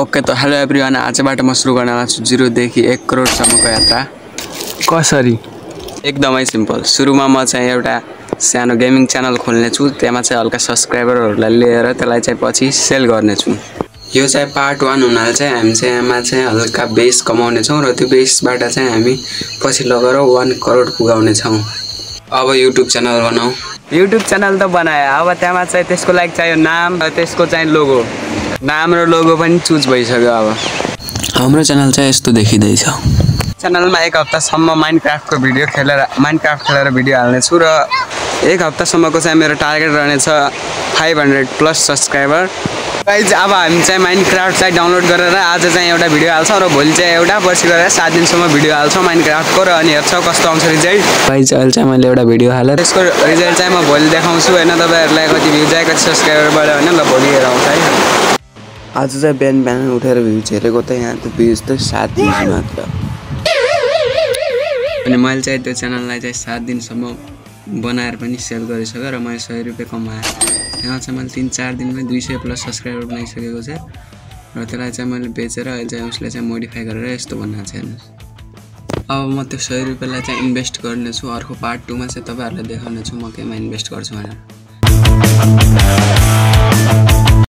Okay त hello everyone, आजबाट म सुरु गर्न लाग्छु 0 देखि 1 करोडसम्मको यात्रा। कसरी? एकदमै सिम्पल। सुरुमा म चाहिँ एउटा सानो गेमिङ च्यानल खोल्ने छु, त्यसमा चाहिँ हल्का सब्स्क्राइबरहरूलाई लिएर त्यसलाई चाहिँ पछि सेल गर्ने छु। यो चाहिँ पार्ट 1 हुनाले चाहिँ हामी चाहिँ यसमा चाहिँ हल्का बेस कमाउने छौं र त्यो बेसबाट चाहिँ हामी पछि लगेर 1 करोड पुगाउने छौं। अब युट्युब च्यानल बनाऊ। युट्युब च्यानल त बनाए, अब त्यसमा चाहिँ त्यसको लागि चाहियो नाम र त्यसको चाहिँ लोगो। नाम र लोगो पनि चुज भइसक्यो। अब हाम्रो च्यानल चाहिँ यस्तो देखिँदै छ। च्यानलमा 1 हप्तासम्म माइनक्राफ्टको भिडियो खेलेर भिडियो हाल्ने छु र 1 हप्तासम्मको चाहिँ मेरो टार्गेट रहनेछ 500 प्लस सब्स्क्राइबर। गाइज अब हामी चाहिँ माइनक्राफ्ट चाहिँ डाउनलोड गरेर आज चाहिँ एउटा भिडियो हाल्छौँ र भोलि चाहिँ एउटा, पछि गरेर 7 दिनसम्म भिडियो हाल्छौँ माइनक्राफ्टको र अनि हेर्छौँ कस्तो आउँछ रिजल्ट। गाइज अहिले चाहिँ मैले एउटा भिडियो हालेँ, त्यसको रिजल्ट चाहिँ म भोलि देखाउँछु हैन। तपाईहरुलाई कति भ्युज आयो, कति सब्स्क्राइबर बढ्यो भने ल भोलि हेर आउँछ है। आज चाहिँ बिहान उठेर भ्युज हेरेको त यहाँ त भ्युज त 7 दिन मात्र। अनि मैले चाहिँ त्यो च्यानललाई चाहिँ 7 दिनसम्म बनाएर पनि सेल गरिसकेँ र मैले 100 रुपैयाँ कमाएँ। यहाँ चाहिँ मैले 3-4 दिनमै 200 प्लस सब्स्क्राइबर बनाइसकेको छ र त्यसलाई चाहिँ मैले बेचेर अहिले चाहिँ उसले चाहिँ मोडिफाई गरेर यस्तो बनाएको छ हेर्नुहोस्। अब म त्यो 100 रुपैयाँलाई चाहिँ इन्भेस्ट गर्नेछु। अर्को पार्ट 2 मा चाहिँ तपाईहरुलाई देखाउने छु म केमा इन्भेस्ट गर्छु भनेर।